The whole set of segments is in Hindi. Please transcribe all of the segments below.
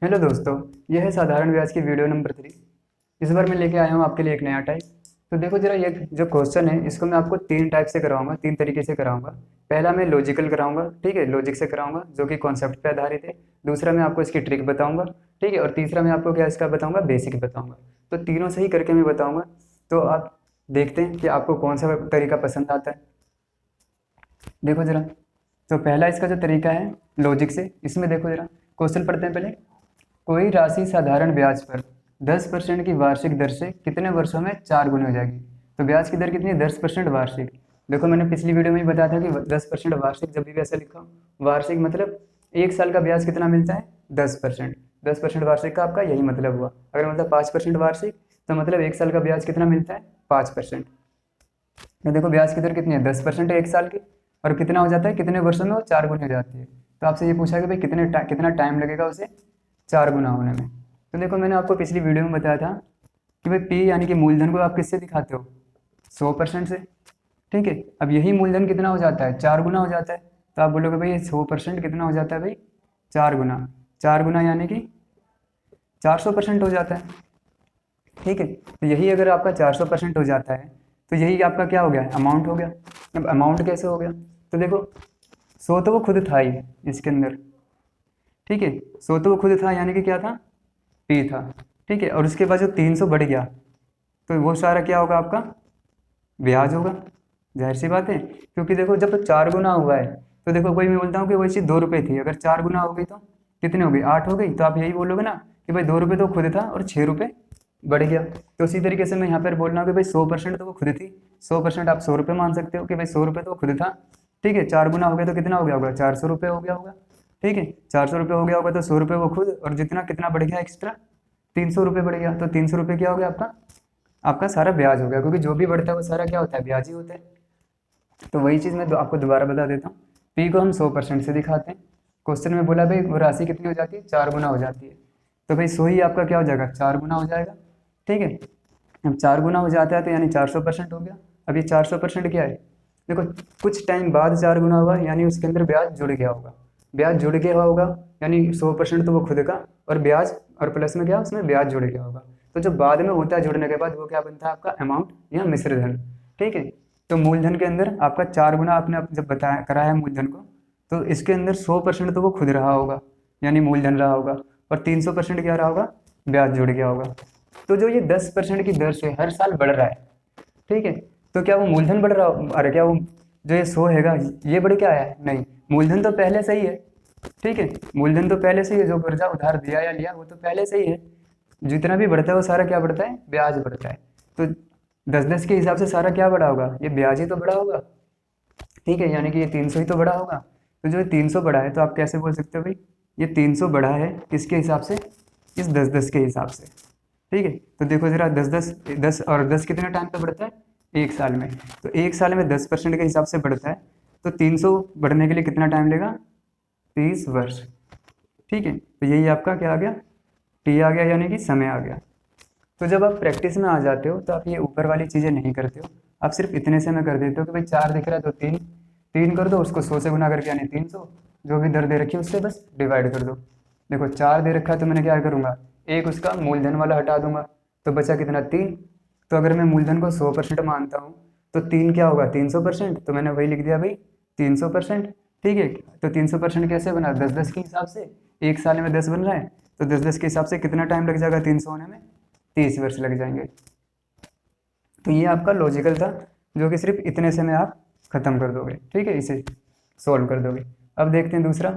हेलो दोस्तों, यह है साधारण ब्याज की वीडियो नंबर 3। इस बार मैं लेके आया हूँ आपके लिए एक नया टाइप। तो देखो जरा, ये जो क्वेश्चन है इसको मैं आपको तीन टाइप से कराऊंगा, तीन तरीके से कराऊंगा। पहला मैं लॉजिकल कराऊंगा, ठीक है, लॉजिक से कराऊंगा जो कि कॉन्सेप्ट पे आधारित है। दूसरा मैं आपको इसकी ट्रिक बताऊंगा, ठीक है, और तीसरा मैं आपको क्या इसका बताऊंगा, बेसिक बताऊंगा। तो तीनों से ही करके मैं बताऊंगा। तो आप देखते हैं कि आपको कौन सा तरीका पसंद आता है। देखो जरा, तो पहला इसका जो तरीका है लॉजिक से, इसमें देखो जरा, क्वेश्चन पढ़ते हैं पहले। कोई राशि साधारण ब्याज पर 10% की वार्षिक दर से कितने वर्षों में 4 गुनी हो जाएगी। तो ब्याज की दर कितनी है, 10% वार्षिक। देखो मैंने पिछली वीडियो में ही बताया था कि 10% वार्षिक, जब भी ऐसा लिखा हो वार्षिक मतलब एक साल का ब्याज कितना मिलता है, 10%। 10% वार्षिक का आपका यही मतलब हुआ। अगर मतलब 5% वार्षिक, तो मतलब एक साल का ब्याज कितना मिलता है, 5%। तो देखो ब्याज की दर कितनी है, 10% एक साल की, और कितना हो जाता है, कितने वर्षों में वो 4 गुनी हो जाती है। तो आपसे ये पूछा कि भाई कितना टाइम लगेगा उसे 4 गुना होने में। तो देखो मैंने आपको पिछली वीडियो में बताया था कि भाई पी यानी कि मूलधन को आप किससे दिखाते हो, 100% से। ठीक है, अब यही मूलधन कितना हो जाता है, 4 गुना हो जाता है। तो आप बोलोगे भाई ये 100% कितना हो जाता है भाई, 4 गुना। 4 गुना यानी कि 400% हो जाता है। ठीक है, तो यही अगर आपका 400% हो जाता है, तो यही आपका क्या हो गया, अमाउंट हो गया। अब अमाउंट कैसे हो गया, तो देखो 100 तो वो खुद था ही इसके अंदर। ठीक है, 100 तो वो खुद था यानी कि क्या था, पी था। ठीक है, और उसके बाद जो 300 बढ़ गया, तो वो सारा क्या होगा आपका, ब्याज होगा। जाहिर सी बात है, क्योंकि देखो जब 4 गुना हुआ है, तो देखो कोई मैं बोलता हूँ कि वही चीज़ 2 रुपये थी, अगर 4 गुना हो गई तो कितने हो गई, 8 हो गई। तो आप यही बोलोगे ना कि भाई 2 रुपये तो खुद था और 6 रुपये बढ़ गया। तो उसी तरीके से मैं यहाँ पर बोल रहा हूँ कि भाई 100% तो वो खुद थी। 100% आप 100 रुपये मान सकते हो कि भाई 100 रुपये तो वो खुद था। ठीक है, 4 गुना हो गया तो कितना हो गया होगा, 400 रुपये हो गया होगा। ठीक है, 400 रुपये हो गया होगा, तो 100 रुपये वो खुद, और जितना कितना बढ़ गया एक्स्ट्रा, 300 रुपये बढ़ गया। तो 300 रुपये क्या हो गया आपका, आपका सारा ब्याज हो गया, क्योंकि जो भी बढ़ता है वो सारा क्या होता है, ब्याज ही होता है। तो वही चीज़ मैं आपको दोबारा बता देता हूँ। पी को हम 100% से दिखाते हैं। क्वेश्चन में बोला भाई वो राशि कितनी हो जाती है, 4 गुना हो जाती है। तो भाई 100 ही आपका क्या हो जाएगा, 4 गुना हो जाएगा। ठीक है, अब 4 गुना हो जाता है तो यानी 400% हो गया। अब ये 400% क्या है, देखो कुछ टाइम बाद 4 गुना हुआ यानी उसके अंदर ब्याज जुड़ गया होगा। ब्याज जुड़ गया होगा यानी 100% तो वो खुद का, और ब्याज और प्लस में क्या, उसमें ब्याज जुड़ गया होगा। तो जो बाद में होता है जुड़ने के बाद, वो क्या बनता है आपका अमाउंट या मिश्र धन। ठीक है, तो मूलधन के अंदर आपका 4 गुना आपने जब बताया करा है मूलधन को, तो इसके अंदर 100% तो वो खुद रहा होगा यानी मूलधन रहा होगा, और 300% क्या रहा होगा, ब्याज जुड़ गया होगा। तो जो ये 10% की दर से हर साल बढ़ रहा है, ठीक है, तो क्या वो मूलधन बढ़ रहा हो, अरे क्या वो जो ये 100 हैगा ये बढ़ के आया है, नहीं, मूलधन तो पहले से ही है। ठीक है, मूलधन तो पहले से ही है, जो कर्जा उधार दिया या लिया वो तो पहले से ही है। जितना भी बढ़ता है वो सारा क्या बढ़ता है, ब्याज बढ़ता है। तो 10-10 के हिसाब से सारा क्या बढ़ा होगा, ये ब्याज ही तो बढ़ा होगा। ठीक है, यानी कि ये 300 ही तो बढ़ा होगा। तो जो 300 बढ़ा है, तो आप कैसे बोल सकते हो भाई ये 300 बढ़ा है किसके हिसाब से, इस 10-10 के हिसाब से। ठीक है, तो देखो जरा, 10 और 10 कितने टाइम पे बढ़ता है, एक साल में। तो एक साल में 10% के हिसाब से बढ़ता है, तो 300 बढ़ने के लिए कितना टाइम लेगा, 30 वर्ष। ठीक है, तो यही आपका क्या आ गया, टी आ गया, यानी कि समय आ गया। तो जब आप प्रैक्टिस में आ जाते हो तो आप ये ऊपर वाली चीज़ें नहीं करते हो, आप सिर्फ इतने से में कर देते हो कि भाई 4 दिख रहा है तो 3, 3 कर दो, उसको 100 से गुना करके यानी 300, जो भी दर दे रखी है उससे बस डिवाइड कर दो। देखो 4 दे रखा है तो मैंने क्या करूँगा, एक उसका मूलधन वाला हटा दूंगा, तो बचा कितना, 3। तो अगर मैं मूलधन को 100% मानता हूँ, तो 3 क्या होगा, 300%, तो मैंने वही लिख दिया भाई 300%। ठीक है, तो 300% कैसे बना, 10-10 के हिसाब से, एक साल में 10 बन रहा है, तो 10-10 के हिसाब से कितना टाइम लग जाएगा 300 होने में, 30 वर्ष लग जाएंगे। तो ये आपका लॉजिकल था, जो कि सिर्फ इतने से में आप खत्म कर दोगे। ठीक है, इसे सॉल्व कर दोगे। अब देखते हैं दूसरा।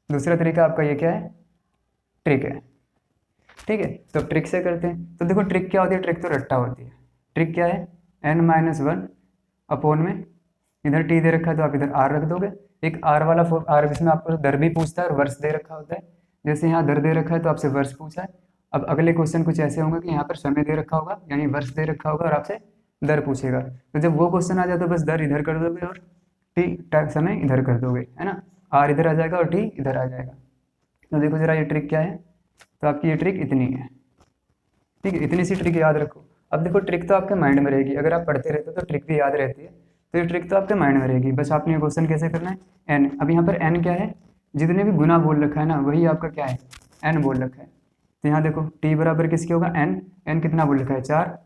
दूसरा तरीका आपका ये क्या है, ट्रिक है। ठीक है, तो ट्रिक से करते हैं। तो देखो ट्रिक क्या होती है, ट्रिक तो रट्टा होती है। ट्रिक क्या है, n-1 अपोन में, इधर t दे रखा है तो आप इधर r रख दोगे। एक r वाला r, इसमें आपको दर भी पूछता है और वर्ष दे रखा होता है। जैसे यहाँ दर दे रखा है तो आपसे वर्ष पूछा है। अब अगले क्वेश्चन कुछ ऐसे होंगे कि यहाँ पर समय दे रखा होगा यानी वर्ष दे रखा होगा, और आपसे दर पूछेगा। तो जब वो क्वेश्चन आ जाए तो बस दर इधर कर दोगे और समय इधर कर दोगे, है ना। r इधर आ जाएगा और t इधर आ जाएगा। तो देखो जरा ये ट्रिक क्या है, तो आपकी ये ट्रिक इतनी है। ठीक है, इतनी सी ट्रिक याद रखो। अब देखो ट्रिक तो आपके माइंड में रहेगी, अगर आप पढ़ते रहते हो तो ट्रिक भी याद रहती है। तो ये ट्रिक तो आपके माइंड में रहेगी, बस आपने ये क्वेश्चन कैसे करना है, एन। अब यहाँ पर एन क्या है, जितने भी गुना बोल रखा है ना, वही आपका क्या है, एन बोल रखा है। तो यहाँ देखो टी बराबर किसकी होगा, एन। एन कितना बोल रखा है, 4।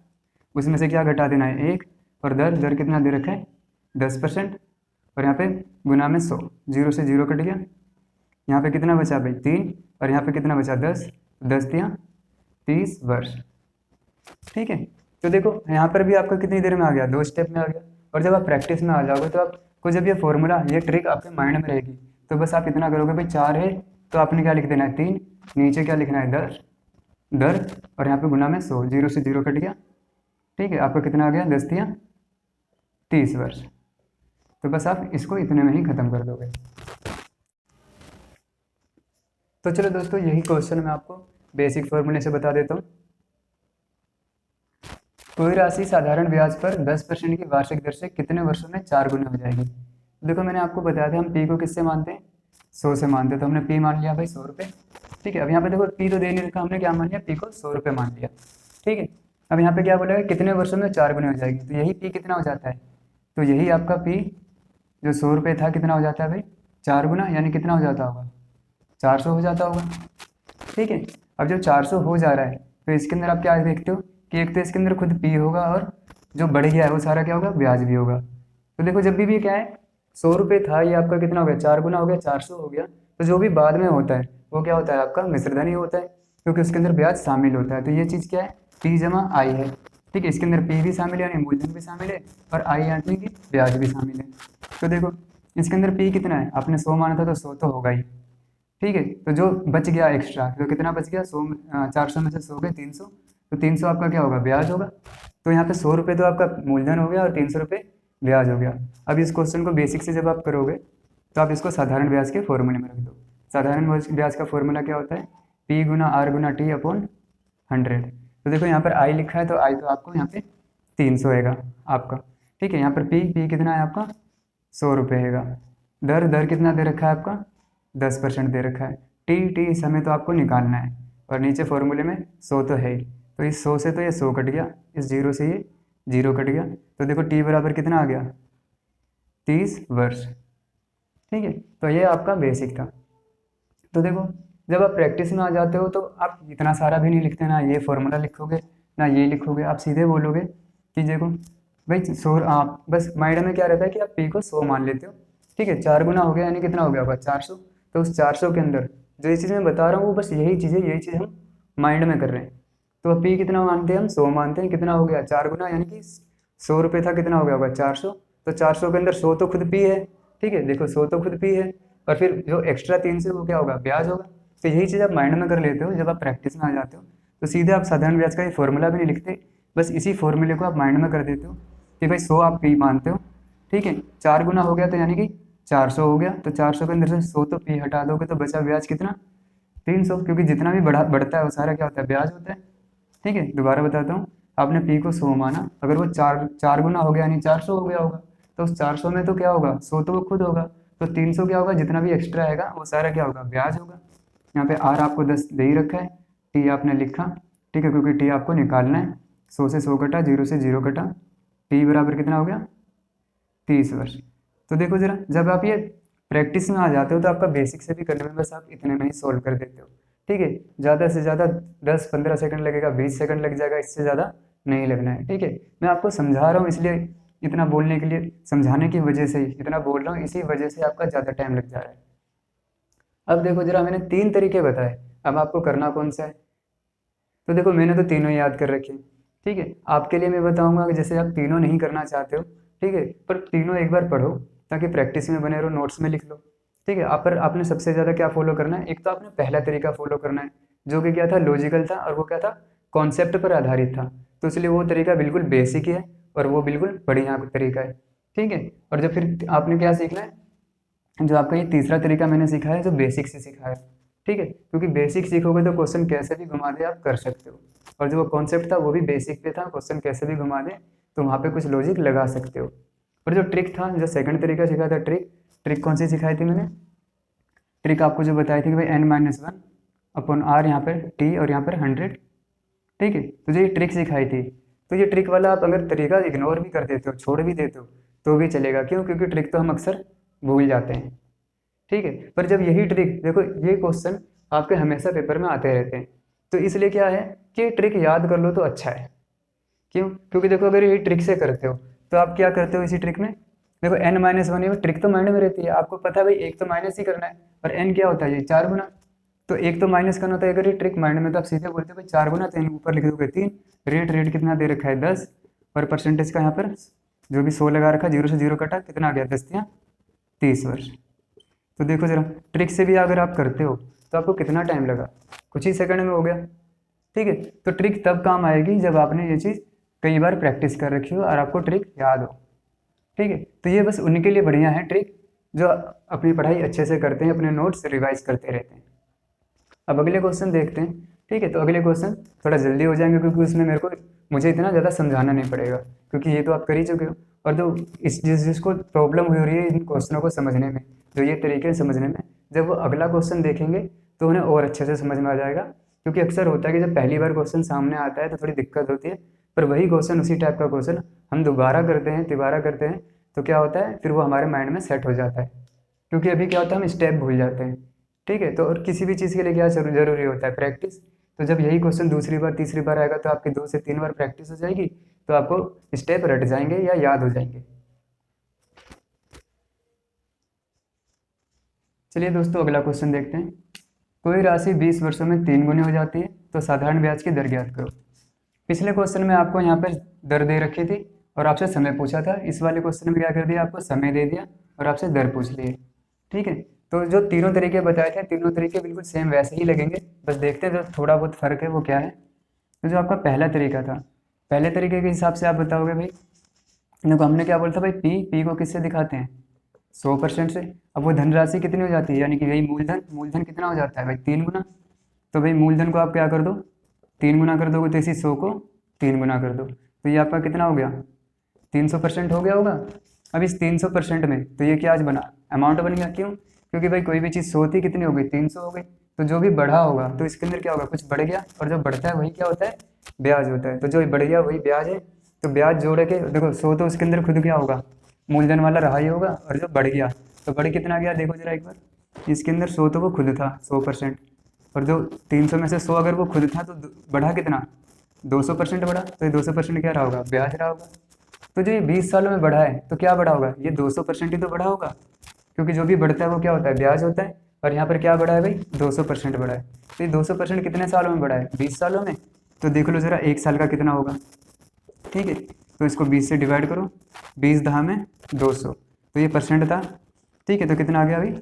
उसमें से क्या घटा देना है, 1। और दर, दर कितना दे रखा है, 10%। और यहाँ पे गुना में 100, 0 से 0 कट गया। यहाँ पे कितना बचा भाई, 3। और यहाँ पे कितना बचा, 10। 10 दिया 30 वर्ष। ठीक है। तो देखो यहाँ पर भी आपका कितनी देर में आ गया, 2 स्टेप में आ गया। और जब आप प्रैक्टिस में आ जाओगे तो आपको जब ये फॉर्मूला, ये ट्रिक आपके माइंड में रहेगी, तो बस आप इतना करोगे भाई, 4 है तो आपने क्या लिख देना है, 3। नीचे क्या लिखना है, दर, दर। और यहाँ पे गुना में 100, 0 से 0 कट गया। ठीक है, आपका कितना आ गया, 10 दिया 30 वर्ष। तो बस आप इसको इतने में ही खत्म कर दोगे। तो चलो दोस्तों, यही क्वेश्चन मैं आपको बेसिक फॉर्मूले से बता देता हूँ। कोई राशि साधारण ब्याज पर 10% की वार्षिक दर से कितने वर्षों में 4 गुना हो जाएगी। देखो मैंने आपको बताया था, हम पी को किससे मानते हैं, 100 से मानते हैं। तो हमने पी मान लिया भाई 100 रुपये। ठीक है, अब यहाँ पे देखो पी तो दे नहीं रखा, हमने क्या मान लिया, पी को 100 रुपये मान लिया। ठीक है, अब यहाँ पे क्या बोला है, कितने वर्षों में 4 गुना हो जाएगी। तो यही पी कितना हो जाता है, तो यही आपका पी जो 100 रुपये था कितना हो जाता है भाई, 4 गुना, यानी कितना हो जाता होगा, 400 हो जाता होगा। ठीक है, अब जब 400 हो जा रहा है तो इसके अंदर आप क्या देखते हो कि एक तो इसके अंदर खुद पी होगा, और जो बढ़ गया है वो सारा क्या होगा, ब्याज भी होगा। तो देखो जब भी क्या है, 100 रुपये था, ये आपका कितना हो गया, 4 गुना हो गया, 400 हो गया। तो जो भी बाद में होता है वो क्या होता है, आपका मिश्रधन ही होता है, क्योंकि उसके अंदर ब्याज शामिल होता है। तो ये चीज़ क्या है, पी जमा आई है। ठीक है, इसके अंदर पी भी शामिल है, यानी मूलधन भी शामिल है, और आई यानी कि ब्याज भी शामिल है। तो देखो इसके अंदर पी कितना है, आपने 100 माना था तो 100 तो होगा ही। ठीक है, तो जो बच गया एक्स्ट्रा, तो कितना बच गया, 400 में से 100 गए 300, तो 300 आपका क्या होगा, ब्याज होगा। तो यहाँ पे 100 रुपये तो आपका मूलधन हो गया और 300 रुपये ब्याज हो गया। अब इस क्वेश्चन को बेसिक से जब आप करोगे तो आप इसको साधारण ब्याज के फॉर्मूले में रख दो। साधारण ब्याज का फॉर्मूला क्या होता है, पी गुना आर गुना टी अपॉन 100। तो देखो यहाँ पर आई लिखा है, तो आई तो आपको यहाँ पे 300 आएगा आपका। ठीक है, यहाँ पर पी कितना है आपका, 100 रुपये है। दर, दर कितना दे रखा है आपका, 10% दे रखा है। टी इस समय तो आपको निकालना है, और नीचे फॉर्मूले में 100 तो है ही। तो इस 100 से तो ये 100 कट गया, इस 0 से ये 0 कट गया। तो देखो टी बराबर कितना आ गया, 30 वर्ष। ठीक है, तो ये आपका बेसिक था। तो देखो जब आप प्रैक्टिस में आ जाते हो तो आप इतना सारा भी नहीं लिखते, ना ये फॉर्मूला लिखोगे ना ये लिखोगे, आप सीधे बोलोगे कि देखो भाई 100, आप बस माइंड में क्या रहता है कि आप पी को 100 मान लेते हो। ठीक है, 4 गुना हो गया, यानी कितना हो गया होगा, 400। तो उस 400 के अंदर जो ये चीज़ मैं बता रहा हूँ वो बस यही चीज़ है, यही चीज़ हम माइंड में कर रहे हैं। तो अब पी कितना मानते हैं हम, 100 मानते हैं, कितना हो गया, 4 गुना, यानी कि 100 रुपये था, कितना हो गया होगा, 400। तो 400 के अंदर 100 तो खुद पी है। ठीक है, देखो 100 तो खुद पी है, और फिर जो एक्स्ट्रा 300 वो क्या होगा, ब्याज होगा। तो यही चीज़ आप माइंड में कर लेते हो, जब आप प्रैक्टिस में आ जाते हो तो सीधे आप साधारण ब्याज का ये फॉर्मूला भी नहीं लिखते, बस इसी फॉर्मूले को आप माइंड में कर देते हो कि भाई 100 आप पी मानते हो। ठीक है, 4 गुना हो गया तो यानी कि 400 हो गया। तो 400 के अंदर से 100 तो पी हटा दोगे तो बचा ब्याज कितना, 300, क्योंकि जितना भी बढ़ता है वो सारा क्या होता है, ब्याज होता है। ठीक है, दोबारा बताता हूँ, आपने पी को 100 माना, अगर वो 4 गुना हो गया यानी 400 हो गया होगा, तो उस 400 में तो क्या होगा, 100 तो वो खुद होगा, तो 300 क्या होगा, जितना भी एक्स्ट्रा आएगा वो सारा क्या होगा, ब्याज होगा। यहाँ पे आर आपको 10 दे ही रखा है, टी आपने लिखा। ठीक है, क्योंकि टी आपको निकालना है, 100 से 100 कटा, 0 से 0 कटा, टी बराबर कितना हो गया, 30 वर्ष। तो देखो जरा, जब आप ये प्रैक्टिस में आ जाते हो तो आपका बेसिक से भी करने में बस आप इतने में ही सॉल्व कर देते हो। ठीक है, ज़्यादा से ज़्यादा 10-15 सेकंड लगेगा, 20 सेकंड लग जाएगा, इससे ज़्यादा नहीं लगना है। ठीक है, मैं आपको समझा रहा हूँ इसलिए, इतना बोलने के लिए, समझाने की वजह से ही इतना बोल रहा हूँ, इसी वजह से आपका ज़्यादा टाइम लग जा रहा है। अब देखो जरा, मैंने 3 तरीके बताए, अब आपको करना कौन सा है। तो देखो मैंने तो तीनों याद कर रखे। ठीक है, आपके लिए मैं बताऊंगा कि जैसे आप तीनों नहीं करना चाहते हो, ठीक है, पर तीनों एक बार पढ़ो ताकि प्रैक्टिस में बने रहो, नोट्स में लिख लो। ठीक है, आप पर आपने सबसे ज़्यादा क्या फॉलो करना है, एक तो आपने पहला तरीका फॉलो करना है जो कि क्या था, लॉजिकल था, और वो क्या था, कॉन्सेप्ट पर आधारित था। तो इसलिए वो तरीका बिल्कुल बेसिक है और वो बिल्कुल बढ़िया तरीका है। ठीक है, और जब फिर आपने क्या सीखना है, जो आपका ये तीसरा तरीका मैंने सीखा है, जो बेसिक से सीखा है। ठीक है, क्योंकि बेसिक सीखोगे तो क्वेश्चन कैसे भी घुमा दे आप कर सकते हो, और जो वो कॉन्सेप्ट था वो भी बेसिक पे था, क्वेश्चन कैसे भी घुमा दे तो वहाँ पे कुछ लॉजिक लगा सकते हो। और जो ट्रिक था, जो सेकंड तरीका सीखा था, ट्रिक कौन सी सिखाई थी मैंने, ट्रिक आपको जो बताई थी कि भाई n-1 अपॉन आर, यहाँ पर टी और यहाँ पर 100। ठीक है, तो जो ये ट्रिक सिखाई थी, तो ये ट्रिक वाला आप अगर तरीका इग्नोर भी कर देते हो, छोड़ भी देते हो तो भी चलेगा। क्यों, क्योंकि ट्रिक तो हम अक्सर भूल जाते हैं। ठीक है, पर जब यही ट्रिक, देखो ये क्वेश्चन आपके हमेशा पेपर में आते रहते हैं। तो इसलिए क्या है कि ट्रिक याद कर लो तो अच्छा है। क्यों? क्योंकि देखो अगर ये ट्रिक से करते हो तो आप क्या करते हो इसी ट्रिक में, देखो n-1 में ट्रिक तो माइंड में रहती है, आपको पता है भाई एक तो माइनस ही करना है, और n क्या होता है, ये 4 गुना, तो एक तो माइनस करना होता है। अगर ये ट्रिक माइंड में तो आप सीधे बोलते हो भाई 4 गुना, तो n ऊपर लिख दोगे 3, रेट कितना दे रखा है 10, और परसेंटेज का यहाँ पर जो भी 100 लगा रखा, 0 से 0 कटा, कितना आ गया 10 या 30 वर्ष। तो देखो जरा, ट्रिक से भी अगर आप करते हो तो आपको कितना टाइम लगा, कुछ ही सेकंड में हो गया। ठीक है, तो ट्रिक तब काम आएगी जब आपने ये चीज़ कई बार प्रैक्टिस कर रखी हो और आपको ट्रिक याद हो। ठीक है, तो ये बस उनके लिए बढ़िया है ट्रिक जो अपनी पढ़ाई अच्छे से करते हैं, अपने नोट्स रिवाइज करते रहते हैं। अब अगले क्वेश्चन देखते हैं। ठीक है, तो अगले क्वेश्चन थोड़ा जल्दी हो जाएंगे क्योंकि उसमें मुझे इतना ज़्यादा समझाना नहीं पड़ेगा, क्योंकि ये तो आप कर ही चुके हो। और जो जिसको प्रॉब्लम हो रही है इन क्वेश्चनों को समझने में, जो ये तरीके हैं समझने में, जब वो अगला क्वेश्चन देखेंगे तो उन्हें और अच्छे से समझ में आ जाएगा। क्योंकि अक्सर होता है कि जब पहली बार क्वेश्चन सामने आता है तो थोड़ी दिक्कत होती है, पर वही क्वेश्चन, उसी टाइप का क्वेश्चन हम दोबारा करते हैं, तिबारा करते हैं, तो क्या होता है फिर वो हमारे माइंड में सेट हो जाता है। क्योंकि अभी क्या होता है हम स्टेप भूल जाते हैं। ठीक है, तो और किसी भी चीज़ के लिए क्या जरूरी होता है, प्रैक्टिस। तो जब यही क्वेश्चन दूसरी बार तीसरी बार आएगा तो आपकी 2 से 3 बार प्रैक्टिस हो जाएगी, तो आपको स्टेप रट जाएंगे या याद हो जाएंगे। चलिए दोस्तों, अगला क्वेश्चन देखते हैं। कोई राशि 20 वर्षों में 3 गुनी हो जाती है तो साधारण ब्याज की दर ज्ञात करो। पिछले क्वेश्चन में आपको यहाँ पर दर दे रखी थी और आपसे समय पूछा था। इस वाले क्वेश्चन में क्या कर दिया, आपको समय दे दिया और आपसे दर पूछ लिए। ठीक है, तो जो तीनों तरीके बताए थे, तीनों तरीके बिल्कुल सेम वैसे ही लगेंगे, बस देखते हैं जो थोड़ा बहुत फर्क है वो क्या है। तो जो आपका पहला तरीका था, पहले तरीके के हिसाब से आप बताओगे भाई, देखो हमने क्या बोला था भाई, पी को किससे दिखाते हैं, 100% से। अब वो धनराशि कितनी हो जाती है, यानी कि यही मूलधन कितना हो जाता है भाई, 3 गुना। तो भाई मूलधन को आप क्या कर दो, 3 गुना कर दोगे, तो इसी 100 को 3 गुना कर दो, तो ये आपका कितना हो गया, 300% हो गया होगा। अब इस 300% में तो ये क्या आज बना, अमाउंट बन गया। क्यों? क्योंकि भाई कोई भी चीज़ 100 थी, कितनी हो गई, 300 हो गई। तो जो भी बढ़ा होगा तो इसके अंदर क्या होगा, कुछ बढ़ गया, और जो बढ़ता है वही क्या होता है, ब्याज होता है। तो जो बढ़ गया वही ब्याज है। तो ब्याज जोड़ के देखो 100 तो उसके अंदर खुद क्या होगा, मूलधन वाला रहा ही होगा, और जो बढ़ गया तो बढ़ कितना गया, देखो जरा एक बार, इसके अंदर 100 तो वो खुद था 100%, और जो 300 में से 100 अगर वो खुद था तो बढ़ा कितना, 200% बढ़ा। तो ये 200% क्या रहा होगा, ब्याज रहा होगा। तो जो ये 20 सालों में बढ़ा है तो क्या बढ़ा होगा, ये 200% ही तो बढ़ा होगा, क्योंकि जो भी बढ़ता है वो क्या होता है, ब्याज होता है। और यहाँ पर क्या बढ़ा है भाई, 200% बढ़ा है। तो ये 200% कितने सालों में बढ़ा है, 20 सालों में। तो देख लो जरा एक साल का कितना होगा। ठीक है, तो इसको 20 से डिवाइड करो, 20 दहा में 200, तो ये परसेंट था। ठीक है, तो कितना आ गया भाई,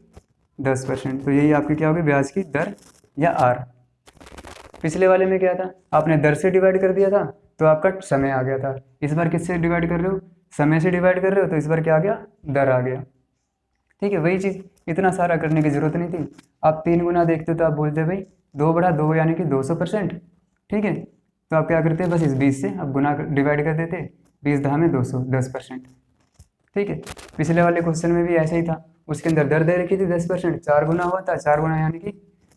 10%। तो यही आपकी क्या होगी, ब्याज की दर या आर। पिछले वाले में क्या था, आपने दर से डिवाइड कर दिया था तो आपका समय आ गया था। इस बार किससे डिवाइड कर रहे हो, समय से डिवाइड कर रहे हो, तो इस बार क्या आ गया, दर आ गया। ठीक है, वही चीज़, इतना सारा करने की जरूरत नहीं थी। आप 3 गुना देखते तो आप बोलते भाई 2 बढ़ा 2 यानी कि 200%। ठीक है, तो आप क्या करते हैं, बस इस 20 से आप गुना डिवाइड कर देते, 20 दहा में 200, 10%। ठीक है, पिछले वाले क्वेश्चन में भी ऐसा ही था, उसके अंदर दर दे रखी थी 10%, 4 गुना हुआ था, 4 गुना यानी कि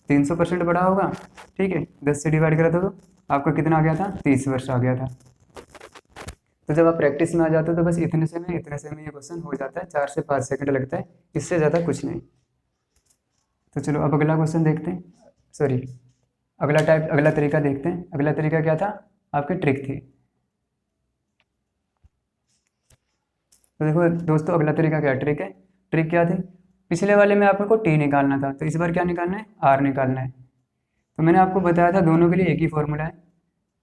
300% बढ़ा होगा। ठीक है, 10 से डिवाइड करा था तो आपका कितना आ गया था, 30 वर्ष आ गया था। तो जब आप प्रैक्टिस में आ जाते हो तो बस इतने से में ये क्वेश्चन हो जाता है, 4 से 5 सेकंड लगता है, इससे ज़्यादा कुछ नहीं। तो चलो अब अगला क्वेश्चन देखते हैं, सॉरी अगला तरीका देखते हैं। अगला तरीका क्या था, आपकी ट्रिक थी। तो देखो दोस्तों, अगला तरीका क्या ट्रिक है, ट्रिक क्या थी, पिछले वाले में आपको टी निकालना था, तो इस बार क्या निकालना है, आर निकालना है। तो मैंने आपको बताया था दोनों के लिए एक ही फॉर्मूला है।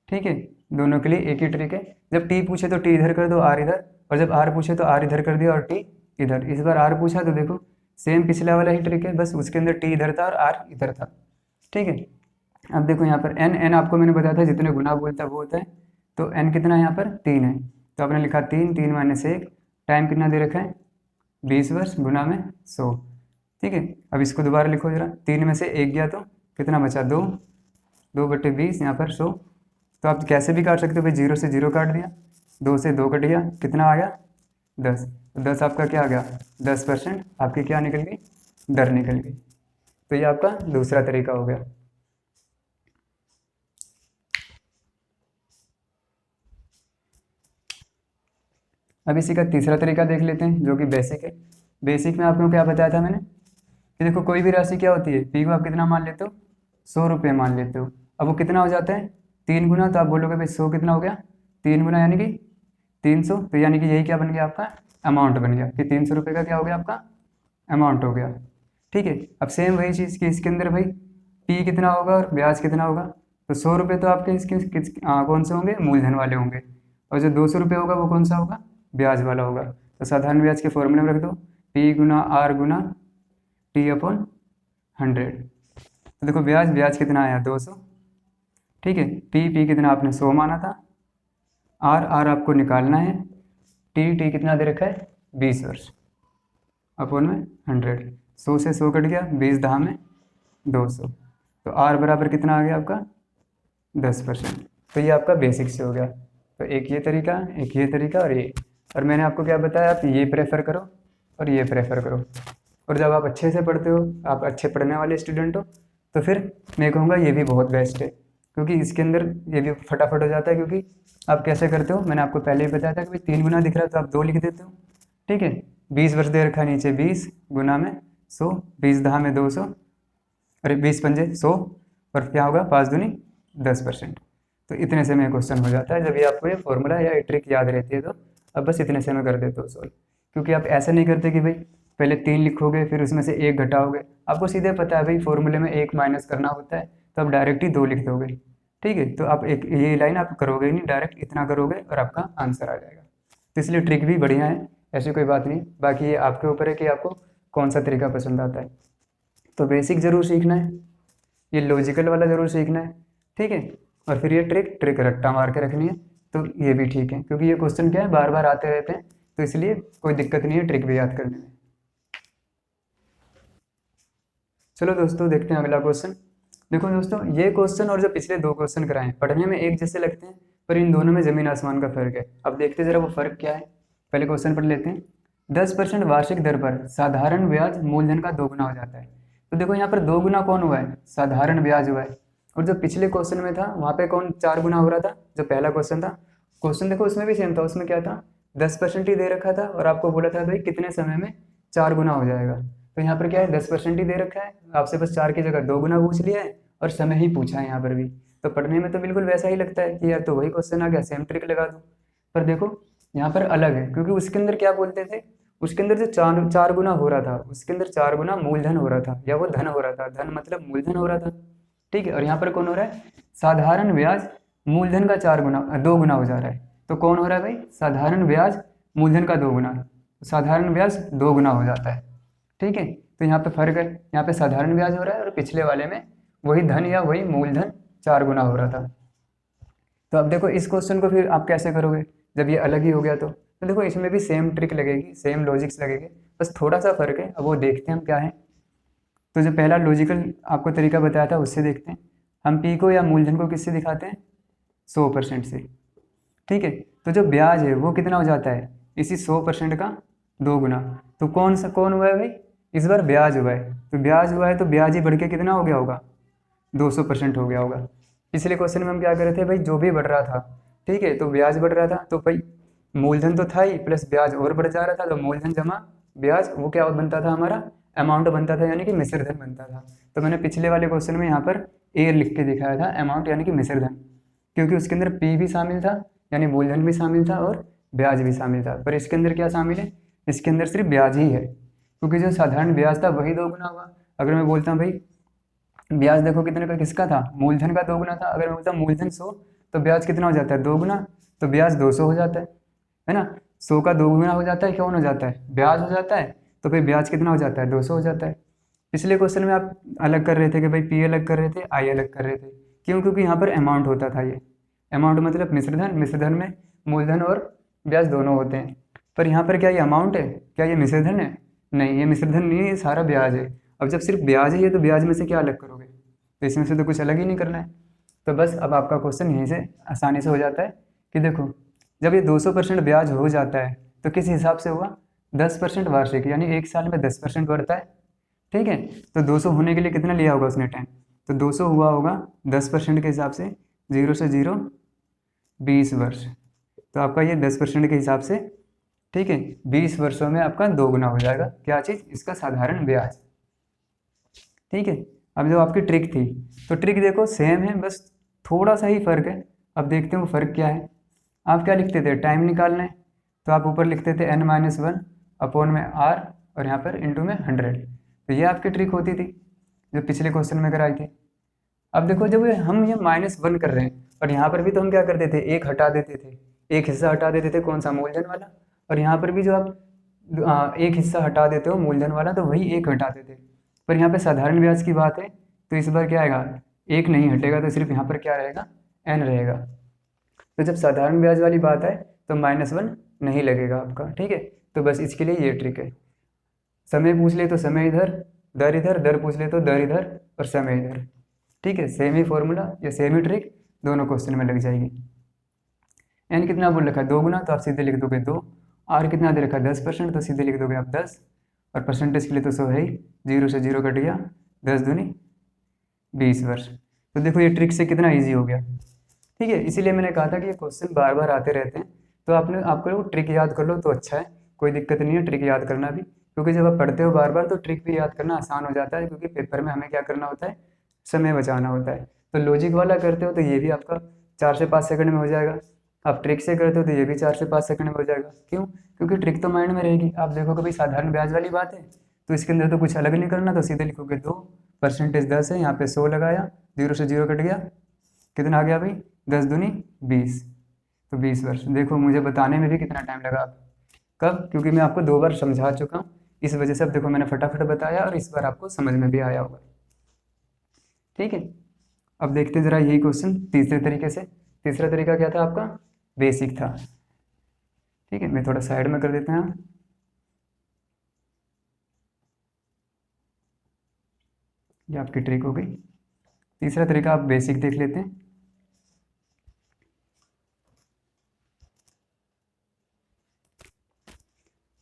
ठीक है, दोनों के लिए एक ही ट्रिक है, जब टी पूछे तो टी इधर कर दो, आर इधर, और जब आर पूछे तो आर इधर कर दिया और टी इधर। इस बार आर पूछा तो देखो सेम पिछला वाला ही ट्रिक है, बस उसके अंदर टी इधर था और आर इधर था। ठीक है, अब देखो यहाँ पर एन आपको मैंने बताया था जितने गुना बोलता है वो होता है, तो एन कितना है यहाँ पर, 3 है, तो आपने लिखा 3, 3 माइनस 1, टाइम कितना दे रखा है, 20 वर्ष, गुना में 100। ठीक है, अब इसको दोबारा लिखो जरा, 3 में से 1 गया तो कितना बचा, 2, 2/20, यहाँ पर 100। तो आप कैसे भी काट सकते हो भाई, 0 से 0 काट दिया, 2 से 2 कट गया, कितना आ गया, 10। तो 10 आपका क्या आ गया, 10% आपकी क्या निकल गई, दर निकल गई। तो ये आपका दूसरा तरीका हो गया। अब इसी का तीसरा तरीका देख लेते हैं जो कि बेसिक है। बेसिक में आपको क्या बताया था मैंने कि देखो कोई भी राशि क्या होती है, पी को आप कितना मान लेते हो, 100 रुपये मान लेते हो। अब वो कितना हो जाता है 3 गुना, तो आप बोलोगे भाई 100 कितना हो गया 3 गुना यानी कि 300, तो यानी कि यही क्या बन गया आपका अमाउंट बन गया कि 300 रुपये का क्या हो गया आपका अमाउंट हो गया। ठीक है, अब सेम वही चीज़ कि इसके अंदर भाई पी कितना होगा और ब्याज कितना होगा, तो 100 रुपये तो आपके कौन से होंगे मूलधन वाले होंगे, और जो 200 रुपये होगा वो कौन सा होगा ब्याज वाला होगा। तो साधारण ब्याज के फॉर्मूले में रख दो पी गुना आर गुना टी अपॉन 100। तो देखो ब्याज कितना आया 200, ठीक है, पी कितना आपने 100 माना था, आर आपको निकालना है, टी कितना दे रखा है 20 वर्ष अपॉन में 100। 100 से 100 कट गया, 20 दहा में 200, तो आर बराबर कितना आ गया आपका 10%। तो ये आपका बेसिक से हो गया। तो एक ये तरीका, एक ये तरीका और ये, और मैंने आपको क्या बताया आप ये प्रेफर करो और ये प्रेफर करो। और जब आप अच्छे से पढ़ते हो, आप अच्छे पढ़ने वाले स्टूडेंट हो, तो फिर मैं कहूँगा ये भी बहुत बेस्ट है, क्योंकि इसके अंदर ये भी फटाफट हो जाता है। क्योंकि आप कैसे करते हो, मैंने आपको पहले ही बताया था कि भाई 3 गुना दिख रहा है तो आप 2 लिख देते हो, ठीक है। 20 वर्ष दे रखा है नीचे, 20 गुना में 100, 20 दहा में 200, अरे 20 पंजे 100, और क्या होगा 5 दूनी 10%। तो इतने से में क्वेश्चन हो जाता है। जब ये आपको ये फॉर्मूला या ट्रिक याद रहती है तो अब बस इतने से में कर देते हो सॉल्व। क्योंकि आप ऐसा नहीं करते कि भाई पहले 3 लिखोगे फिर उसमें से 1 घटाओगे, आपको सीधे पता है भाई फॉर्मूले में 1 माइनस करना होता है, तो आप डायरेक्ट ही 2 लिख दोगे, ठीक है। तो आप एक ये लाइन आप करोगे ही नहीं, डायरेक्ट इतना करोगे और आपका आंसर आ जाएगा। तो इसलिए ट्रिक भी बढ़िया है, ऐसी कोई बात नहीं। बाकी ये आपके ऊपर है कि आपको कौन सा तरीका पसंद आता है। तो बेसिक ज़रूर सीखना है, ये लॉजिकल वाला ज़रूर सीखना है, ठीक है। और फिर ये ट्रिक रट्टा मार के रखनी है, तो ये भी ठीक है, क्योंकि ये क्वेश्चन क्या है बार बार आते रहते हैं, तो इसलिए कोई दिक्कत नहीं है ट्रिक भी याद करने में। चलो दोस्तों देखते हैं अगला क्वेश्चन। देखो दोस्तों, ये क्वेश्चन और जो पिछले 2 क्वेश्चन कराए हैं पढ़ने में एक जैसे लगते हैं, पर इन दोनों में ज़मीन आसमान का फ़र्क है। अब देखते हैं ज़रा वो फ़र्क क्या है। पहले क्वेश्चन पढ़ लेते हैं। 10% वार्षिक दर पर साधारण ब्याज मूलधन का 2 गुना हो जाता है। तो देखो यहाँ पर 2 गुना कौन हुआ है, साधारण ब्याज हुआ है। और जो पिछले क्वेश्चन में था वहाँ पे कौन 4 गुना हो रहा था, जो पहला क्वेश्चन था। क्वेश्चन देखो उसमें भी सेम था, उसमें क्या था 10% ही दे रखा था और आपको बोला था भाई कितने समय में 4 गुना हो जाएगा। तो यहाँ पर क्या है 10% ही दे रखा है, आपसे बस 4 की जगह 2 गुना पूछ लिया है और समय ही पूछा है यहाँ पर भी। तो पढ़ने में तो बिल्कुल वैसा ही लगता है कि यार तो वही क्वेश्चन आ गया, सेम ट्रिक लगा दूँ। पर देखो यहाँ पर अलग है, क्योंकि उसके अंदर क्या बोलते थे, उसके अंदर जो 4 गुना हो रहा था, उसके अंदर 4 गुना मूलधन हो रहा था, या वो धन हो रहा था, धन मतलब मूलधन हो रहा था, ठीक है। और यहाँ पर कौन हो रहा है, साधारण ब्याज मूलधन का 2 गुना हो जा रहा है। तो कौन हो रहा है भाई, साधारण ब्याज मूलधन का 2 गुना, साधारण ब्याज 2 गुना हो जाता है, ठीक है। तो यहाँ पे फर्क है, यहाँ पे साधारण ब्याज हो रहा है और पिछले वाले में वही धन या वही मूलधन 4 गुना हो रहा था। तो अब देखो इस क्वेश्चन को फिर आप कैसे करोगे जब ये अलग ही हो गया। तो देखो इसमें भी सेम ट्रिक लगेगी, सेम लॉजिक्स लगेंगे, बस थोड़ा सा फर्क है। अब वो देखते हैं हम क्या है। तो जो पहला लॉजिकल आपको तरीका बताया था उससे देखते हैं। हम पी को या मूलधन को किससे दिखाते हैं, 100% से, ठीक है। तो जो ब्याज है वो कितना हो जाता है, इसी 100% का 2 गुना। तो कौन हुआ है भाई, इस बार ब्याज हुआ है। तो ब्याज हुआ है तो ब्याज ही बढ़ के कितना हो गया होगा, 200% हो गया होगा। पिछले क्वेश्चन में हम क्या कर रहे थे भाई, जो भी बढ़ रहा था, ठीक है, तो ब्याज बढ़ रहा था, तो भाई मूलधन तो था ही प्लस ब्याज और बढ़ जा रहा था, तो मूलधन जमा ब्याज वो क्या बनता था हमारा, अमाउंट बनता था, यानी कि मिश्र धन बनता था। तो मैंने पिछले वाले क्वेश्चन में यहाँ पर ए लिख के दिखाया था, अमाउंट यानी कि मिश्र धन, क्योंकि उसके अंदर पी भी शामिल था, यानी मूलधन भी शामिल था और ब्याज भी शामिल था। पर इसके अंदर क्या शामिल है, इसके अंदर सिर्फ ब्याज ही है, क्योंकि जो साधारण ब्याज था वही 2 गुना हुआ। अगर मैं बोलता हूँ भाई ब्याज देखो कितने का, किसका था, मूलधन का 2 गुना था। अगर मैं बोलता हूँ मूलधन 100, तो ब्याज कितना हो जाता है, 2 गुना, तो ब्याज 200 हो जाता है ना। 100 का 2 गुना हो जाता है, कौन हो जाता है, ब्याज हो जाता है, तो फिर ब्याज कितना हो जाता है, 200 हो जाता है। पिछले क्वेश्चन में आप अलग कर रहे थे कि भाई पी अलग कर रहे थे, आई अलग कर रहे थे, क्यों, क्योंकि यहाँ पर अमाउंट होता था। ये अमाउंट मतलब मिश्रधन, मिश्रधन में मूलधन और ब्याज दोनों होते हैं। पर यहाँ पर क्या ये अमाउंट है, क्या ये मिश्रधन है, नहीं, ये मिश्रधन नहीं है, ये सारा ब्याज है। अब जब सिर्फ ब्याज ही है तो ब्याज में से क्या अलग करोगे, तो इसमें से तो कुछ अलग ही नहीं करना है। तो बस अब आपका क्वेश्चन यहीं से आसानी से हो जाता है कि देखो जब ये 200% ब्याज हो जाता है तो किस हिसाब से हुआ, 10% वार्षिक, यानी एक साल में 10% बढ़ता है, ठीक है। तो 200 होने के लिए कितना लिया होगा उसने टाइम, तो 200 हुआ होगा 10% के हिसाब से, 0 से 0 20 वर्ष। तो आपका ये 10% के हिसाब से, ठीक है, 20 वर्षों में आपका 2 गुना हो जाएगा क्या चीज़, इसका साधारण ब्याज, ठीक है। अब जो आपकी ट्रिक थी, तो ट्रिक देखो सेम है, बस थोड़ा सा ही फ़र्क है। अब देखते हैं वो फ़र्क क्या है। आप क्या लिखते थे, टाइम निकालना है, तो आप ऊपर लिखते थे n-1 अपॉन में r और यहाँ पर इंटू में 100। तो ये आपकी ट्रिक होती थी जो पिछले क्वेश्चन में कराई थी। अब देखो जब हम ये -1 कर रहे हैं, और यहाँ पर भी तो हम क्या करते थे, एक हटा देते थे, एक हिस्सा हटा देते थे, कौन सा, मूलधन वाला। और यहाँ पर भी जो आप एक हिस्सा हटा देते हो मूलधन वाला, तो वही एक हटाते थे। पर यहाँ पे साधारण ब्याज की बात है, तो इस बार क्या आएगा, एक नहीं हटेगा, तो सिर्फ यहाँ पर क्या रहेगा, n रहेगा। तो जब साधारण ब्याज वाली बात है तो -1 नहीं लगेगा आपका, ठीक है। तो बस इसके लिए ये ट्रिक है। समय पूछ ले तो समय इधर, दर इधर, दर पूछ ले तो दर इधर और समय इधर, ठीक है। सेम ही फॉर्मूला या सेम ही ट्रिक दोनों क्वेश्चन में लग जाएगी। n कितना बोल रखा है, 2 गुना, तो आप सीधे लिख दोगे 2। r कितना दे रखा है, 10%, तो सीधे लिख दोगे आप 10। और परसेंटेज के लिए तो 100 है ही, 0 से 0 कट गया, 10 दूनी 20 वर्ष। तो देखो ये ट्रिक से कितना ईजी हो गया, ठीक है। इसीलिए मैंने कहा था कि ये क्वेश्चन बार बार आते रहते हैं, तो आपको ट्रिक याद कर लो तो अच्छा है, कोई दिक्कत नहीं है ट्रिक याद करना भी, क्योंकि जब आप पढ़ते हो बार बार तो ट्रिक भी याद करना आसान हो जाता है, क्योंकि पेपर में हमें क्या करना होता है, समय बचाना होता है। तो लॉजिक वाला करते हो तो ये भी आपका 4 से 5 सेकंड में हो जाएगा, आप ट्रिक से करते हो तो ये भी 4 से 5 सेकंड में हो जाएगा। क्यों, क्योंकि ट्रिक तो माइंड में रहेगी। आप देखो कभी साधारण ब्याज वाली बात है, तो इसके अंदर तो कुछ अलग नहीं करना, तो सीधे लिखोगे 2, परसेंटेज 10 है, यहाँ पे 100 लगाया, 0 से 0 कट गया, कितना आ गया भाई, 10 दूनी 20, तो 20 वर्ष। देखो मुझे बताने में भी कितना टाइम लगा, कब, क्योंकि मैं आपको 2 बार समझा चुका हूँ, इस वजह से अब देखो मैंने फटाफट बताया और इस बार आपको समझ में भी आया होगा, ठीक है। अब देखते हैं जरा यही क्वेश्चन तीसरे तरीके से। तीसरा तरीका क्या था आपका, बेसिक था, ठीक है। मैं थोड़ा साइड में कर देता हूँ, ये आपकी ट्रिक हो गई। तीसरा तरीका आप बेसिक देख लेते हैं।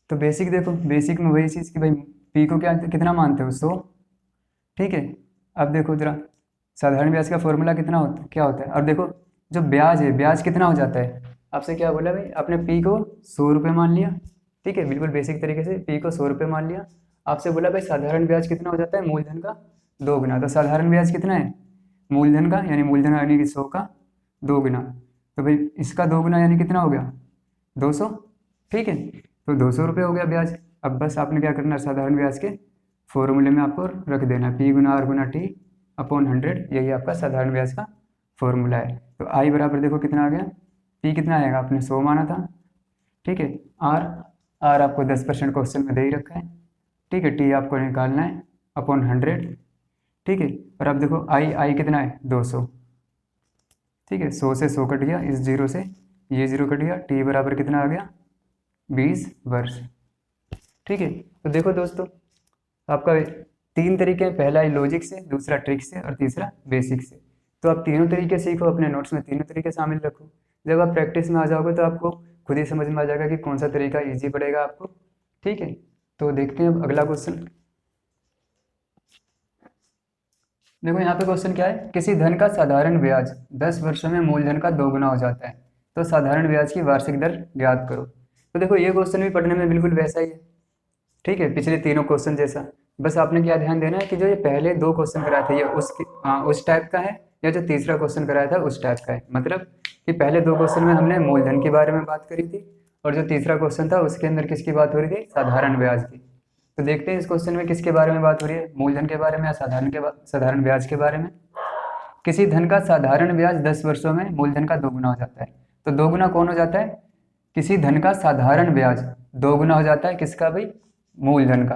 तो बेसिक देखो, बेसिक में वही चीज़ कि भाई पी को क्या कितना मानते हो, 100, ठीक है। अब देखो जरा साधारण ब्याज का फॉर्मूला कितना होता है, क्या होता है। और देखो जो ब्याज है, ब्याज कितना हो जाता है, आपसे क्या बोला भाई, आपने पी को 100 रुपये मान लिया, ठीक है, बिल्कुल बेसिक तरीके से पी को 100 रुपये मान लिया। आपसे बोला भाई साधारण ब्याज कितना हो जाता है, मूलधन का 2 गुना। तो साधारण ब्याज कितना है, मूलधन का, यानी मूलधन यानी कि 100 का 2 गुना, तो भाई इसका 2 गुना यानी कितना हो गया, 200, ठीक है। तो 200 रुपये हो गया ब्याज। अब बस आपने क्या करना है, साधारण ब्याज के फॉर्मूले में आपको रख देना पी गुना आर गुना टी अपॉन 100, यही आपका साधारण ब्याज का फॉर्मूला है। तो आई बराबर देखो कितना आ गया, पी कितना आएगा, आपने 100 माना था, ठीक है। आर आर आपको 10% क्वेश्चन में दे ही रखा है, ठीक है। टी आपको निकालना है अपॉन 100, ठीक है। और अब देखो आई आई कितना है, 200, ठीक है। 100 से 100 कट गया, इस 0 से ये 0 कट गया, टी बराबर कितना आ गया, 20 वर्ष, ठीक है। तो देखो दोस्तों आपका 3 तरीके हैं, पहला है लॉजिक से, दूसरा ट्रिक से और तीसरा बेसिक से। तो आप तीनों तरीके सीखो, अपने नोट्स में तीनों तरीके शामिल रखो। जब आप प्रैक्टिस में आ जाओगे तो आपको खुद ही समझ में आ जाएगा कि कौन सा तरीका ईजी पड़ेगा आपको, ठीक है। तो देखते हैं अब अगला क्वेश्चन। देखो यहाँ पे क्वेश्चन क्या है, किसी धन का साधारण ब्याज 10 वर्षों में मूलधन का 2 गुना हो जाता है, तो साधारण ब्याज की वार्षिक दर ज्ञात करो। तो देखो ये क्वेश्चन भी पढ़ने में बिल्कुल वैसा ही है, ठीक है, पिछले तीनों क्वेश्चन जैसा। बस आपने क्या ध्यान देना है कि जो ये पहले 2 क्वेश्चन कराए थे ये उस टाइप का है, या जो तीसरा क्वेश्चन कराया था उस टाइप का है। मतलब कि पहले 2 क्वेश्चन में हमने मूलधन के बारे में बात करी थी, और जो तीसरा क्वेश्चन था उसके अंदर किसकी बात हो रही थी, साधारण ब्याज की। तो देखते हैं इस क्वेश्चन में किसके बारे में बात हो रही है, मूलधन के बारे में या साधारण ब्याज के बारे में। किसी धन का साधारण ब्याज 10 वर्षों में मूलधन का 2 गुना हो जाता है। तो 2 गुना कौन हो जाता है, किसी धन का साधारण ब्याज 2 गुना हो जाता है किसका भाई, मूलधन का,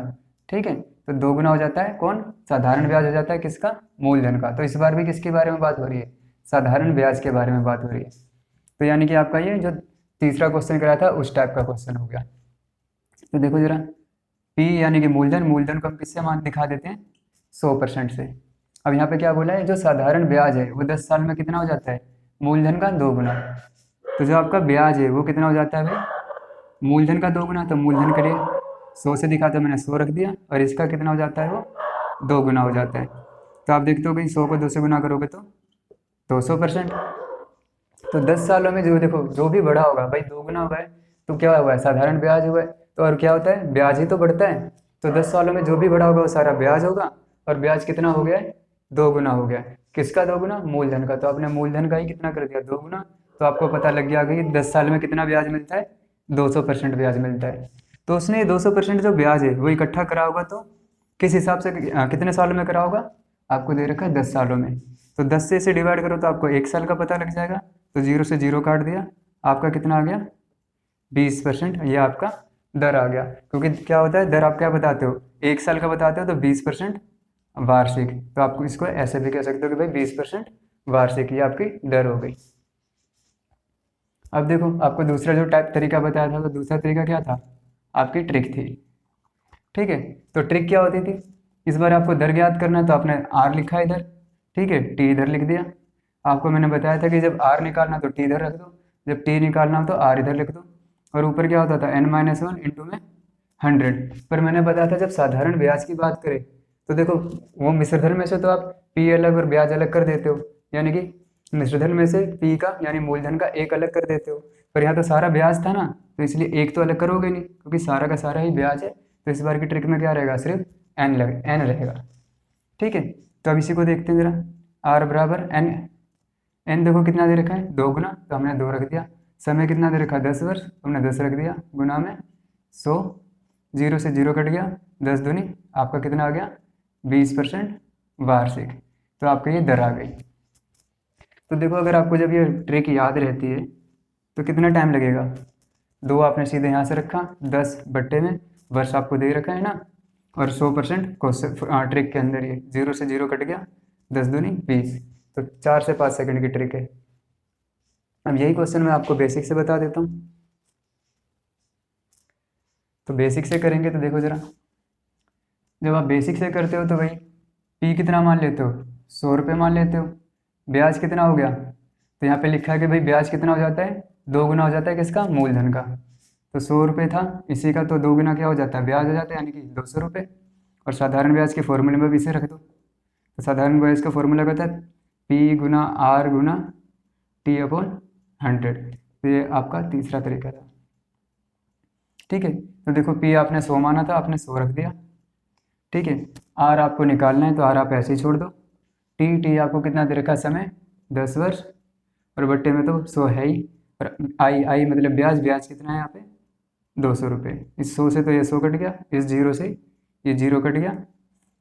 ठीक है। तो 2 गुना हो जाता है कौन, साधारण ब्याज हो जाता है किसका, मूलधन का। तो इस बार भी किसके बारे में बात हो रही है, साधारण ब्याज के बारे में बात हो रही है। तो यानी कि आपका ये जो तीसरा क्वेश्चन कराया था उस टाइप का क्वेश्चन हो गया। तो देखो जरा P यानी कि मूलधन, मूलधन को हम किससे मान दिखा देते हैं, 100% से। अब यहाँ पे क्या बोला है, जो साधारण ब्याज है वो 10 साल में कितना हो जाता है, मूलधन का 2 गुना। तो जो आपका ब्याज है वो कितना हो जाता है भाई, मूलधन का 2 गुना। तो मूलधन के लिए 100 से दिखा तो मैंने 100 रख दिया, और इसका कितना हो जाता है, वो 2 गुना हो जाता है। तो आप देखते हो कि 100 को 2 से गुना करोगे तो 200%। तो 10 सालों में जो देखो जो भी बढ़ा होगा भाई 2 गुना हुआ है, तो क्या हुआ है, साधारण ब्याज हुआ है। तो और क्या होता है, ब्याज ही तो बढ़ता है। तो 10 सालों में जो भी बढ़ा होगा वो सारा ब्याज होगा, और ब्याज कितना हो गया है, 2 गुना हो गया। किसका 2 गुना? मूलधन का। तो आपने मूलधन का ही कितना कर दिया? 2 गुना। तो आपको पता लग गया कि 10 साल में कितना ब्याज मिलता है? 200% ब्याज मिलता है। तो उसने 200% जो ब्याज है वो इकट्ठा करा होगा, तो किस हिसाब से कितने सालों में करा होगा? आपको दे रखा है 10 सालों में। तो 10 से इसे डिवाइड करो तो आपको 1 साल का पता लग जाएगा। तो 0 से 0 काट दिया, आपका कितना आ गया? 20%। ये आपका दर आ गया। क्योंकि क्या होता है, दर आप क्या बताते हो? 1 साल का बताते हो तो 20% वार्षिक। तो आपको इसको ऐसे भी कह सकते हो कि भाई 20% वार्षिक, ये आपकी दर हो गई। अब देखो, आपको दूसरा जो टाइप तरीका बताया था, तो दूसरा तरीका क्या था? आपकी ट्रिक थी। ठीक है, तो ट्रिक क्या होती थी? इस बार आपको दर ज्ञात करना है, तो आपने आर लिखा इधर, ठीक है, टी इधर लिख दिया। आपको मैंने बताया था कि जब आर निकालना तो टी इधर रख दो, जब टी निकालना हो तो आर इधर लिख दो। और ऊपर क्या होता था? n-1 इंटू में 100। पर मैंने बताया था जब साधारण ब्याज की बात करें तो देखो, वो मिश्रधन में से तो आप पी अलग और ब्याज अलग कर देते हो, यानी कि मिश्रधन में से पी का यानी मूलधन का एक अलग कर देते हो। पर यहाँ तो सारा ब्याज था ना, तो इसलिए एक तो अलग करोगे नहीं, क्योंकि सारा का सारा ही ब्याज है। तो इस बार की ट्रिक में क्या रहेगा? सिर्फ एन रहेगा। ठीक है, तो अब इसी को देखते हैं जरा। आर बराबर एन। एन देखो कितना दे रखा है? 2 गुना, तो हमने 2 रख दिया। समय कितना दे रखा है? 10 वर्ष, हमने 10 रख दिया। गुना में 100, 0 से 0 कट गया, 10 दूनी आपका कितना आ गया? 20% वार्षिक। तो आपकी ये दर आ गई। तो देखो, अगर आपको जब ये ट्रिक याद रहती है तो कितना टाइम लगेगा? 2 आपने सीधे यहाँ से रखा, 10 बट्टे में वर्ष आपको दे रखा है ना, और 100% क्वेश्चन ट्रिक के अंदर ये 0 से 0 कट गया, 10 दूनी 20। तो 4 से 5 सेकंड की ट्रिक है। अब यही क्वेश्चन मैं आपको बेसिक से बता देता हूँ। तो बेसिक से करेंगे तो देखो जरा, जब आप बेसिक से करते हो तो भाई पी कितना मान लेते हो? 100 रुपये मान लेते हो। ब्याज कितना हो गया? तो यहाँ पे लिखा है कि भाई ब्याज कितना हो जाता है? 2 गुना हो जाता है किसका? मूलधन का। तो 100 रुपये था, इसी का तो 2 गुना क्या हो जाता है? ब्याज हो जाता है, यानी कि 200 रुपये। और साधारण ब्याज के फॉर्मूले में भी इसे रख दो। तो साधारण ब्याज का फॉर्मूला कहता है पी गुना आर गुना टी अपॉन 100। तो ये आपका तीसरा तरीका था। ठीक है, तो देखो पी आपने 100 माना था, आपने 100 रख दिया। ठीक है, आर आपको निकालना है तो आर आप ऐसे ही छोड़ दो। टी आपको कितना दे रखा है? समय 10 वर्ष, और बट्टे में तो 100 है ही। और आई मतलब ब्याज, ब्याज कितना है यहाँ पे? 200 रुपये। इस 100 से तो ये 100 कट गया, इस 0 से ये 0 कट गया।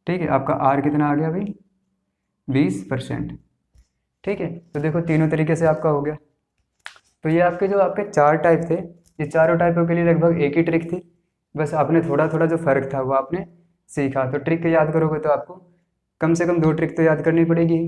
ठीक है, आपका आर कितना आ गया भाई? 20%। ठीक है, तो देखो तीनों तरीके से आपका हो गया। तो ये आपके जो आपके 4 टाइप थे, ये चारों टाइपों के लिए लगभग एक ही ट्रिक थी। बस आपने थोड़ा थोड़ा जो फर्क था वो आपने सीखा। तो ट्रिक याद करोगे तो आपको कम से कम 2 ट्रिक तो याद करनी पड़ेगी।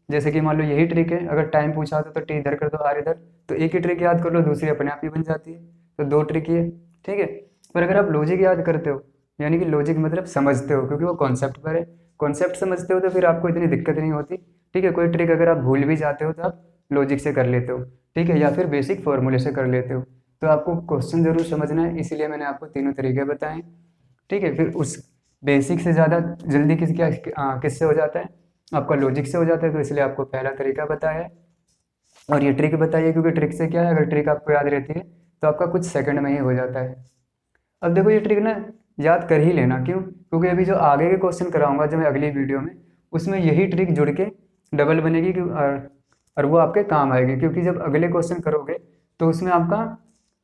जैसे कि मान लो यही ट्रिक है, अगर टाइम पूछा तो टी इधर कर दो, आर इधर, तो एक ही ट्रिक याद कर लो, दूसरी अपने आप ही बन जाती है। तो 2 ट्रिक ये। ठीक है, पर अगर आप लॉजिक याद करते हो, यानी कि लॉजिक मतलब समझते हो, क्योंकि वो कॉन्सेप्ट पर है, कॉन्सेप्ट समझते हो तो फिर आपको इतनी दिक्कत नहीं होती। ठीक है, कोई ट्रिक अगर आप भूल भी जाते हो तो आप लॉजिक से कर लेते हो। ठीक है, या फिर बेसिक फॉर्मूले से कर लेते हो। तो आपको क्वेश्चन जरूर समझना है, इसीलिए मैंने आपको तीनों तरीके बताए। ठीक है, फिर उस बेसिक से ज़्यादा जल्दी किससे हो जाता है? आपका लॉजिक से हो जाता है। तो इसलिए आपको पहला तरीका बताया है, और ये ट्रिक बताइए, क्योंकि ट्रिक से क्या है, अगर ट्रिक आपको याद रहती है तो आपका कुछ सेकंड में ही हो जाता है। अब देखो ये ट्रिक ना याद कर ही लेना, क्यों? क्योंकि अभी जो आगे के क्वेश्चन कराऊंगा जो मैं अगली वीडियो में, उसमें यही ट्रिक जुड़ के डबल बनेगी, और वो आपके काम आएगी। क्योंकि जब अगले क्वेश्चन करोगे तो उसमें आपका,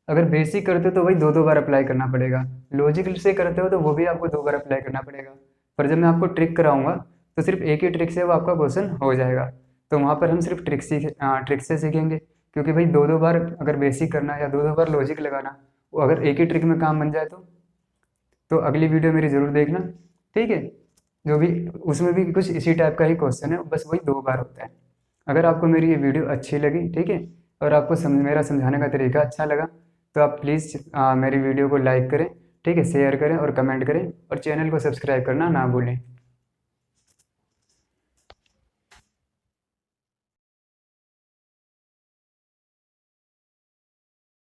अगर बेसिक करते हो तो वही 2 बार अप्लाई करना पड़ेगा, लॉजिक से करते हो तो वो भी आपको 2 बार अप्लाई करना पड़ेगा। पर जब मैं आपको ट्रिक कराऊंगा तो सिर्फ एक ही ट्रिक से वो आपका क्वेश्चन हो जाएगा। तो वहाँ पर हम सिर्फ ट्रिक से सीखेंगे, क्योंकि भाई 2 बार अगर बेसिक करना या 2 बार लॉजिक लगाना, वो अगर एक ही ट्रिक में काम बन जाए तो अगली वीडियो मेरी ज़रूर देखना। ठीक है, जो भी उसमें भी कुछ इसी टाइप का ही क्वेश्चन है, बस वही 2 बार होता है। अगर आपको मेरी ये वीडियो अच्छी लगी, ठीक है, और आपको मेरा समझाने का तरीका अच्छा लगा, तो आप प्लीज़ मेरी वीडियो को लाइक करें, ठीक है, शेयर करें और कमेंट करें, और चैनल को सब्सक्राइब करना ना भूलें।